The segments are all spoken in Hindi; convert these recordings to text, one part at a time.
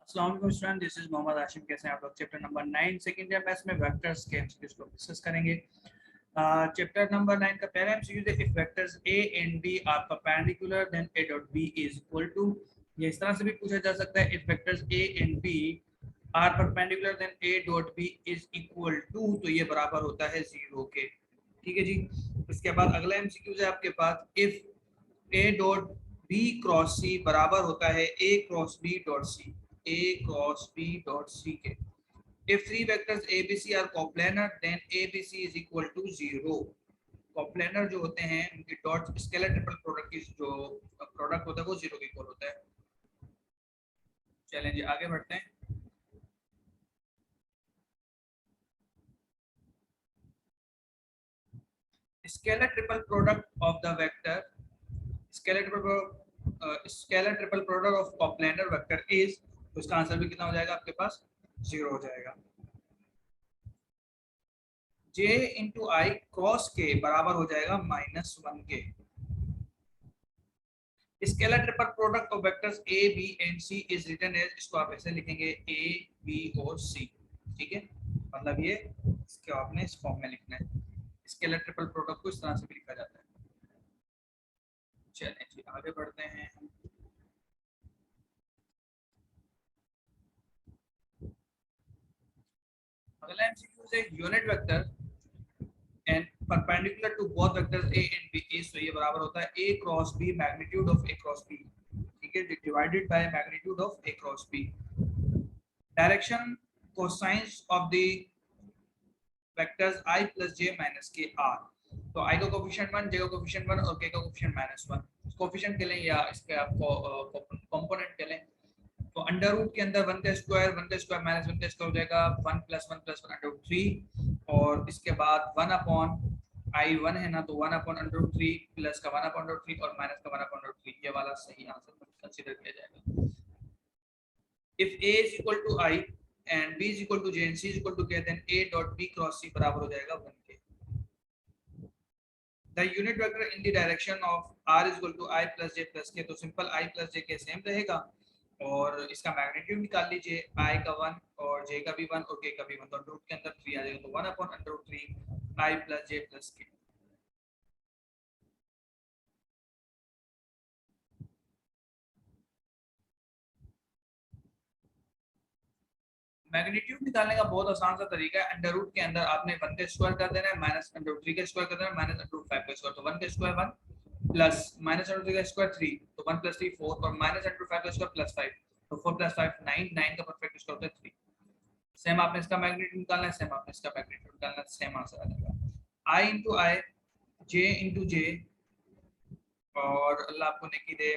अस्सलाम वालेकुम student, this is Mohammad Ashim. कैसे हैं आप लोग? Chapter number 9 second year maths में वेक्टर्स के एमसीक्यूज को डिस्कस करेंगे। चैप्टर नंबर 9 का पहला एमसीक्यू है if vectors a and b are perpendicular then a dot b is equal to. ये इस तरह से भी पूछा जा सकता है, if vectors a and b are perpendicular then a dot b is equal to, तो ये बराबर होता है 0 के। ठीक है जी। इसके बाद अगला एमसीक्यू है आपके पास, if a dot b cross c बराबर होता है a cross b dot c, a cross b dot c के। if three vectors abc are coplanar then abc is equal to 0। coplanar जो होते हैं उनकी डॉट स्केलर ट्रिपल प्रोडक्ट की जो प्रोडक्ट होता है वो 0 के इक्वल होता है। चलें जी आगे बढ़ते हैं। Scalar triple product of the vector, scalar triple product of कॉप्लेनर vector is, तो इसका आंसर भी कितना हो जाएगा आपके पास? 0 हो जाएगा। j इंटू आई क्रॉस के बराबर हो जाएगा -1 के। Scalar triple product of vectors a b and c is written as, इसको आप ऐसे लिखेंगे a b और c। ठीक है, मतलब ये इसके आपने इस फॉर्म में लिखना है। स्केलर ट्रिपल प्रोडक्ट को इस तरह से भी लिखा जाता है। चलें जी आगे बढ़ते हैं। अगला एमसीक्यू है unit vector and perpendicular to both vectors a and b is, तो ये बराबर होता है a cross b magnitude of a cross b। ठीक है, divided by magnitude of a cross b। direction cosines of the vectors i plus j minus k are, तो i का कोफिशिएंट 1, j का कोफिशिएंट 1 और k का कोफिशिएंट -1। कोफिशिएंट के लें या इसके आपको कंपोनेंट के लें, तो अंडर रूट के अंदर 1 का स्क्वायर माइनस 1 का स्क्वायर हो जाएगा 1 प्लस 1 प्लस 1 अंडर रूट 3, और इसके बाद 1 अपॉन आई 1 है ना, तो 1 अपॉन अंडर रूट 3 प्लस का 1 अपॉन अंडर रूट 3 और माइनस का 1 अपॉन अंडर रूट 3, ये वाला सही आंसर कंसीडर किया जाएगा। If a is equal to i and b is equal to j and c is equal to k then a dot b cross c बराबर हो जाएगा 1 के। The unit vector in the direction of r is equal to i plus j plus k, तो सिंपल i प्लस j के सेम रहेगा और इसका मैग्नीट्यूड निकाल लीजिए, i का 1 और j का भी 1 और k का भी 1, तो अंडर रूट के अंदर 3 आ जाएगा, तो 1 upon under root 3 i plus j plus k। Magnitude निकालने का बहुत आसान सा तरीका है, अंडर रूट के अंदर आपने 1 का स्क्वायर कर देना है, माइनस अंडर रूट 3 का स्क्वायर कर देना है, माइनस अंडर रूट 5 का स्क्वायर, तो 1 का square 1 plus minus under root 3 का स्क्वायर 3, तो 1 प्लस 3 4 और माइनस अंडर रूट 5 का स्क्वायर प्लस 5, तो 4 प्लस 5 9, 9 का परफेक्ट स्क्वायर होता है 3। सेम आपने इसका मैग्नीट्यूड निकालना है, सेम आपने इसका मैग्नीट्यूड निकालना है, सेम आंसर आ जाएगा। i into I, j into J, और अल्लाह आपको नेकी दे,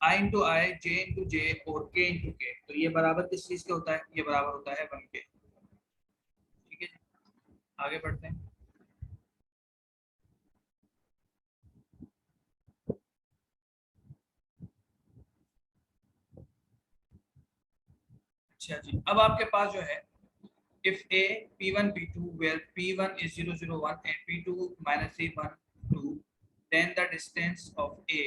i into I, j into J और k इंटू के, तो ये बराबर किस चीज के होता है? ये बराबर होता है 1 के। ठीक है जी, आगे बढ़ते हैं। अच्छा जी, अब आपके पास जो है, if a p1 p2 where p1 is 0 0 1 and p2 minus 3 1 2 then the distance of a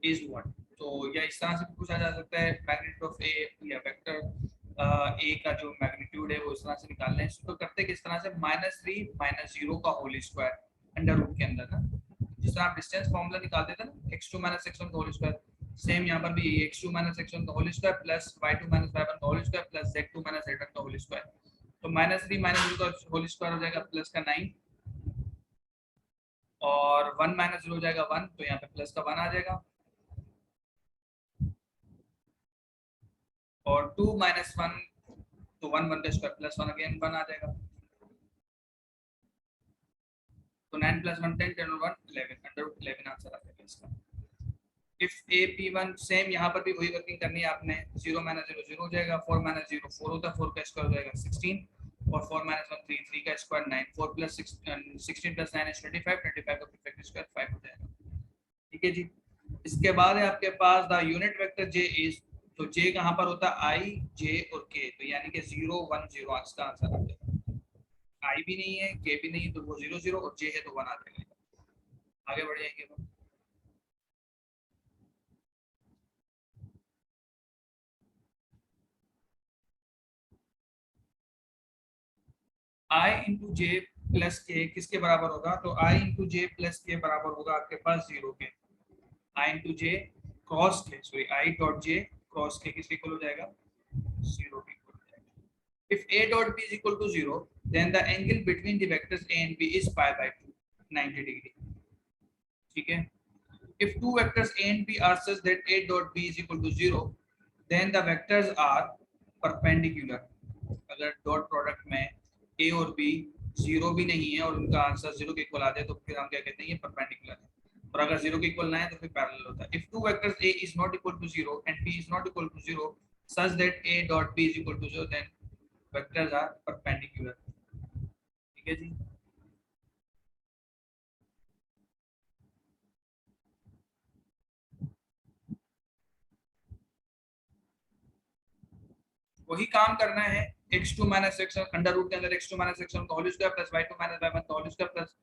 is what, तो या इस तरह से पूछा जा सकता है मैग्नीट्यूड ऑफ ए या वेक्टर ए का जो मैग्नीट्यूड है वो इस तरह से निकालना है। इसको करते किस तरह से, -3 -0 का होल स्क्वायर अंडर रूट के अंदर ना, जिस तरह आप डिस्टेंस फार्मूला निकालते थे ना x2 x1 का होल स्क्वायर, सेम यहाँ पर भी x2 x1 का whole square plus y2 y1 का whole square plus z2 z1 का होल स्क्वायर, तो -3 -0 का होल स्क्वायर हो जाएगा प्लस का 9 और 1 0 हो जाएगा 1, तो यहाँ पे प्लस का 1 आ जाएगा, और 2 -1 तो 1 1 का स्क्वायर प्लस 1 अगेन 1 आ जाएगा, तो 9 प्लस 1 10 10 और 1 11 अंडर रूट 11 आंसर आ जाएगा इसका। इफ a p1, सेम यहाँ पर भी वही वर्किंग करनी है आपने, 0 0 0 हो जाएगा, 4 0 4 होता है, 4 का स्क्वायर हो जाएगा 16 और 4 1 3 3 का स्क्वायर 9, 4 प्लस 16 प्लस 9 इज 25 25 का परफेक्ट स्क्वायर 5 हो जाएगा। ठीक है जी, इसके बाद है आपके पास the unit vector j is, तो j कहाँ पर होता है? i j और k, तो यानी कि 0 1 0 इसका आंसर आ जाएगा। i भी नहीं है, k भी नहीं है, तो वो 0 0 और j है तो 1 आ जाएगा। आगे बढ़ जाएंगे। i इंटू जे प्लस के किसके बराबर होगा, तो i इंटू जे प्लस के बराबर होगा आपके पास 0 के। i इंटू जे क्रॉस के, sorry i dot J cross के किसके इक्वल हो जाएगा, 0 के इक्वल हो जाएगा। If a dot b is equal to 0, then the angle between the vectors a and b is pi by 2, 90 degree. ठीक है। If two vectors a and b are such that a dot b is equal to 0, then the vectors are perpendicular. अगर डॉट प्रोडक्ट में a और b 0 भी नहीं है और उनका आंसर 0 के इक्वल आ जाए तो फिर हम क्या कहते हैं, ये परपेंडिकुलर है। और अगर 0 के इक्वल ना है तो फिर पैरेलल होता है। If two vectors a is not equal to 0 and b is not equal to 0, such that a dot b is equal to 0, then vectors are perpendicular. ठीक है जी। वही काम करना है, x2 minus x under root के अंदर x2 माइनस x1 का whole square plus y2 minus y1 का होल स्क्वायर प्लस,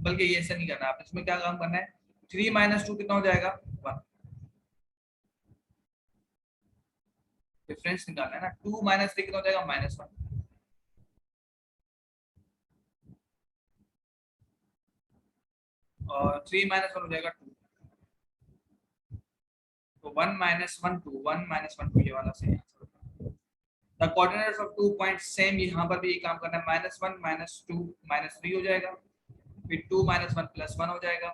बल्कि ये ऐसा नहीं करना, आप इसमें क्या काम करना है, 3 माइनस 2 कितना हो जाएगा, 1। डिफरेंस निकालना है ना, 2 माइनस 3 कितना हो जाएगा, -1। और 3 माइनस 1 हो जाएगा 2। तो 1 माइनस 1 2, 1 माइनस 1 2 ये वाला सही आंसर होगा। The coordinates of 2 point same, यहाँ पर भी ये काम करना है, -1 -2 -3 हो जाएगा, फिर 2 - 1 + 1 हो जाएगा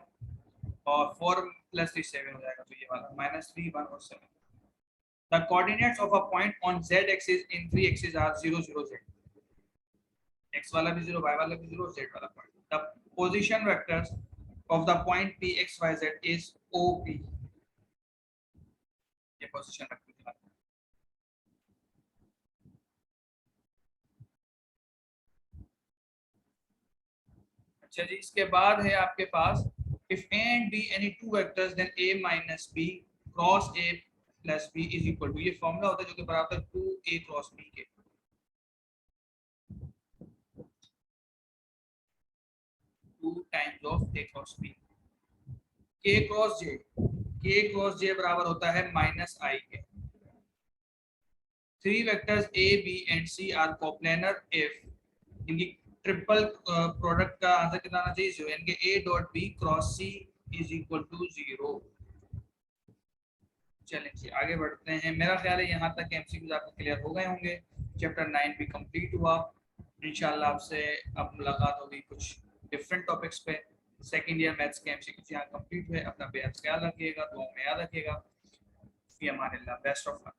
और 4 + 3 7 हो जाएगा। तो ये वाला -3 1 और 7। The coordinates of a point on z axis in 3 axes are 0 0 z। x वाला भी 0, y वाला भी 0, z वाला point. The position vectors of the point p x y z is OP। ये पोजीशन वेक्टर दिखाता है। अच्छा जी, इसके बाद है आपके पास if a and b any two vectors then a minus b cross a plus b is equal to, ये फॉर्मूला होता है जो कि बराबर है 2a क्रॉस b के। 2 times of a cross b, k cross j बराबर होता है -i के। Three vectors a b and c are coplanar if इनकी ट्रिपल प्रोडक्ट का आंसर कितना आना चाहिए, 0, यानी कि a dot b cross c is equal to 0। चलें जी आगे बढ़ते हैं। मेरा ख्याल है यहाँ तक एमसीक्यूज आपको क्लियर हो गए होंगे। चैप्टर 9 भी कंप्लीट हुआ। इंशाल्लाह आपसे अब मुलाकात होगी कुछ डिफरेंट टॉपिक्स पे। सेकंड ईयर मैथ्स के एमसीक्यूज यहाँ कंप्लीट हुए। अपना बेहद ख्याल रखिएगा, दुआ में याद रखिएगा। फी अमानिल्लाह, बेस्ट ऑफ लक।